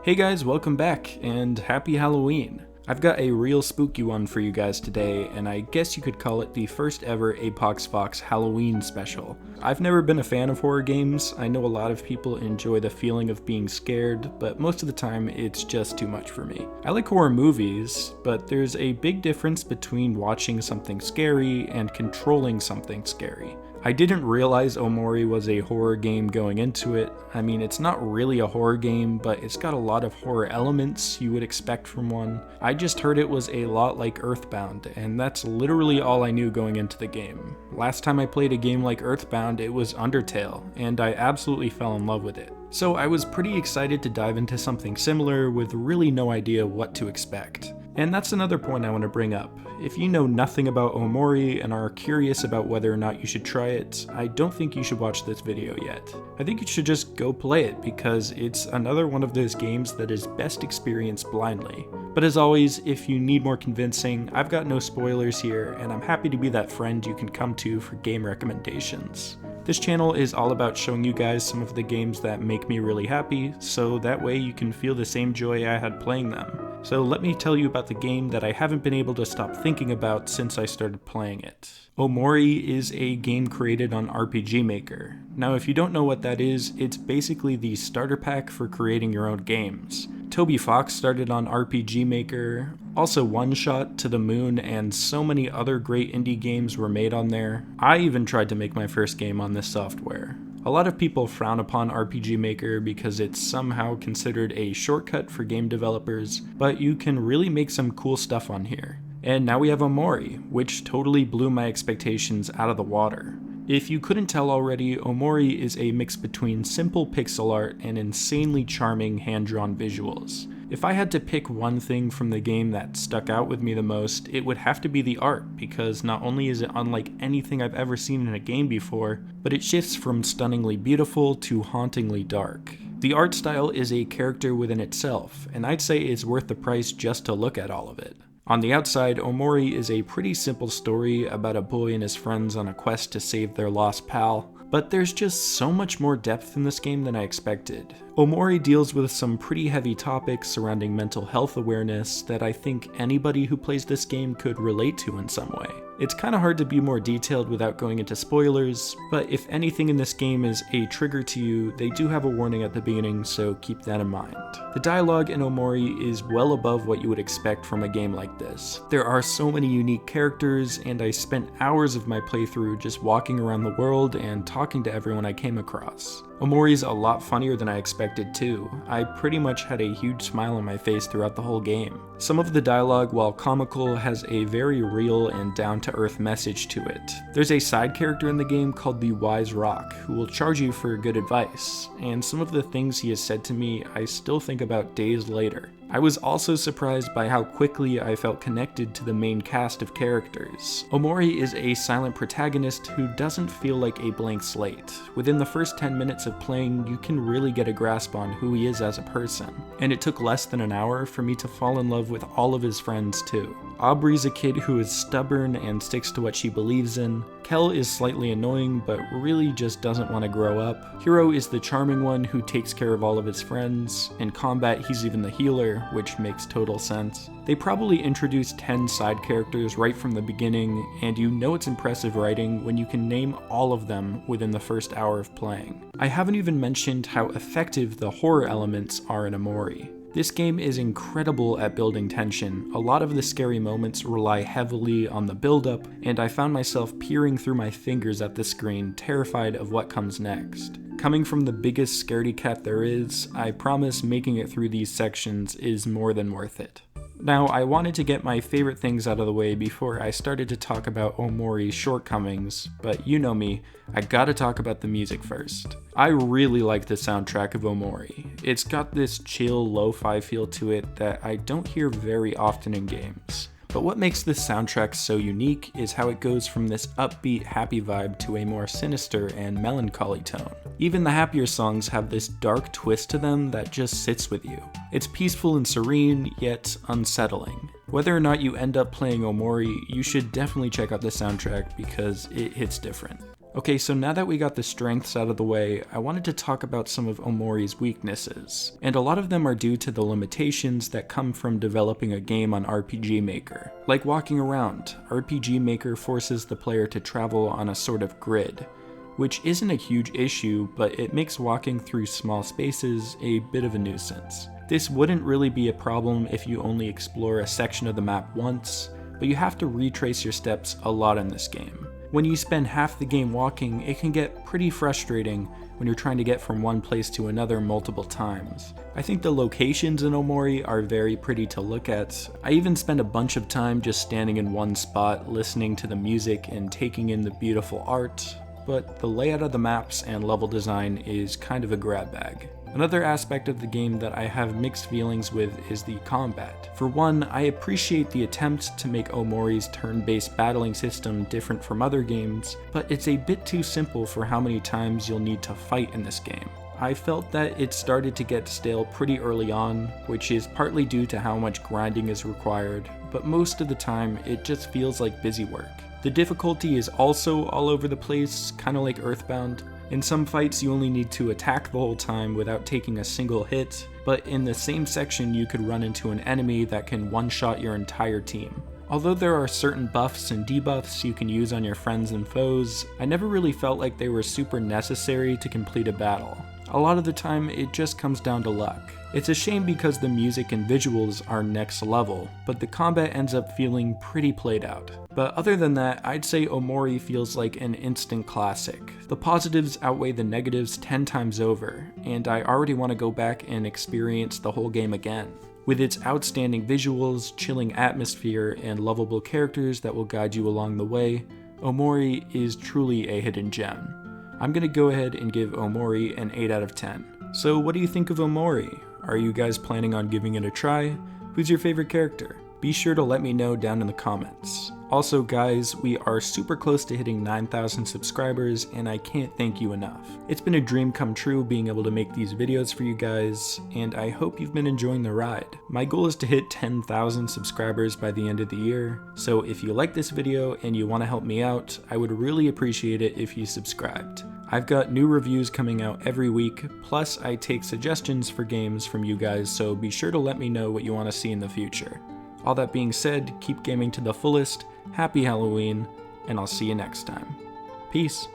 Hey guys, welcome back, and happy Halloween! I've got a real spooky one for you guys today, and I guess you could call it the first ever Apox Fox Halloween special. I've never been a fan of horror games. I know a lot of people enjoy the feeling of being scared, but most of the time it's just too much for me. I like horror movies, but there's a big difference between watching something scary and controlling something scary. I didn't realize Omori was a horror game going into it. I mean, it's not really a horror game, but it's got a lot of horror elements you would expect from one. I just heard it was a lot like Earthbound, and that's literally all I knew going into the game. Last time I played a game like Earthbound, it was Undertale, and I absolutely fell in love with it. So I was pretty excited to dive into something similar with really no idea what to expect. And that's another point I want to bring up. If you know nothing about Omori and are curious about whether or not you should try it, I don't think you should watch this video yet. I think you should just go play it because it's another one of those games that is best experienced blindly. But as always, if you need more convincing, I've got no spoilers here, and I'm happy to be that friend you can come to for game recommendations. This channel is all about showing you guys some of the games that make me really happy, so that way you can feel the same joy I had playing them. So let me tell you about the game that I haven't been able to stop thinking about since I started playing it. Omori is a game created on RPG Maker. Now if you don't know what that is, it's basically the starter pack for creating your own games. Toby Fox started on RPG Maker, also One Shot, To the Moon, and so many other great indie games were made on there. I even tried to make my first game on this software. A lot of people frown upon RPG Maker because it's somehow considered a shortcut for game developers, but you can really make some cool stuff on here. And now we have Omori, which totally blew my expectations out of the water. If you couldn't tell already, Omori is a mix between simple pixel art and insanely charming hand-drawn visuals. If I had to pick one thing from the game that stuck out with me the most, it would have to be the art, because not only is it unlike anything I've ever seen in a game before, but it shifts from stunningly beautiful to hauntingly dark. The art style is a character within itself, and I'd say it's worth the price just to look at all of it. On the outside, Omori is a pretty simple story about a boy and his friends on a quest to save their lost pal, but there's just so much more depth in this game than I expected. Omori deals with some pretty heavy topics surrounding mental health awareness that I think anybody who plays this game could relate to in some way. It's kinda hard to be more detailed without going into spoilers, but if anything in this game is a trigger to you, they do have a warning at the beginning, so keep that in mind. The dialogue in Omori is well above what you would expect from a game like this. There are so many unique characters, and I spent hours of my playthrough just walking around the world and talking to everyone I came across. Omori's a lot funnier than I expected too. I pretty much had a huge smile on my face throughout the whole game. Some of the dialogue, while comical, has a very real and down-to-earth message to it. There's a side character in the game called the Wise Rock, who will charge you for good advice, and some of the things he has said to me I still think about days later. I was also surprised by how quickly I felt connected to the main cast of characters. Omori is a silent protagonist who doesn't feel like a blank slate. Within the first 10 minutes of playing, you can really get a grasp on who he is as a person. And it took less than an hour for me to fall in love with all of his friends too. Aubrey's a kid who is stubborn and sticks to what she believes in. Kel is slightly annoying, but really just doesn't want to grow up. Hiro is the charming one who takes care of all of his friends. In combat, he's even the healer, which makes total sense. They probably introduced 10 side characters right from the beginning, and you know it's impressive writing when you can name all of them within the first hour of playing. I haven't even mentioned how effective the horror elements are in Omori. This game is incredible at building tension. A lot of the scary moments rely heavily on the build-up, and I found myself peering through my fingers at the screen, terrified of what comes next. Coming from the biggest scaredy cat there is, I promise making it through these sections is more than worth it. Now, I wanted to get my favorite things out of the way before I started to talk about Omori's shortcomings, but you know me, I gotta talk about the music first. I really like the soundtrack of Omori. It's got this chill, lo-fi feel to it that I don't hear very often in games. But what makes this soundtrack so unique is how it goes from this upbeat, happy vibe to a more sinister and melancholy tone. Even the happier songs have this dark twist to them that just sits with you. It's peaceful and serene, yet unsettling. Whether or not you end up playing Omori, you should definitely check out the soundtrack because it hits different. Okay, so now that we got the strengths out of the way, I wanted to talk about some of Omori's weaknesses, and a lot of them are due to the limitations that come from developing a game on RPG Maker. Like walking around, RPG Maker forces the player to travel on a sort of grid, which isn't a huge issue, but it makes walking through small spaces a bit of a nuisance. This wouldn't really be a problem if you only explore a section of the map once, but you have to retrace your steps a lot in this game. When you spend half the game walking, it can get pretty frustrating when you're trying to get from one place to another multiple times. I think the locations in Omori are very pretty to look at. I even spend a bunch of time just standing in one spot, listening to the music and taking in the beautiful art, but the layout of the maps and level design is kind of a grab bag. Another aspect of the game that I have mixed feelings with is the combat. For one, I appreciate the attempt to make Omori's turn-based battling system different from other games, but it's a bit too simple for how many times you'll need to fight in this game. I felt that it started to get stale pretty early on, which is partly due to how much grinding is required, but most of the time it just feels like busy work. The difficulty is also all over the place, kinda like Earthbound. In some fights you only need to attack the whole time without taking a single hit, but in the same section you could run into an enemy that can one-shot your entire team. Although there are certain buffs and debuffs you can use on your friends and foes, I never really felt like they were super necessary to complete a battle. A lot of the time it just comes down to luck. It's a shame because the music and visuals are next level, but the combat ends up feeling pretty played out. But other than that, I'd say Omori feels like an instant classic. The positives outweigh the negatives 10 times over, and I already want to go back and experience the whole game again. With its outstanding visuals, chilling atmosphere, and lovable characters that will guide you along the way, Omori is truly a hidden gem. I'm gonna go ahead and give Omori an 8 out of 10. So what do you think of Omori? Are you guys planning on giving it a try? Who's your favorite character? Be sure to let me know down in the comments. Also guys, we are super close to hitting 9,000 subscribers and I can't thank you enough. It's been a dream come true being able to make these videos for you guys, and I hope you've been enjoying the ride. My goal is to hit 10,000 subscribers by the end of the year, so if you like this video and you want to help me out, I would really appreciate it if you subscribed. I've got new reviews coming out every week, plus I take suggestions for games from you guys, so be sure to let me know what you want to see in the future. All that being said, keep gaming to the fullest, happy Halloween, and I'll see you next time. Peace.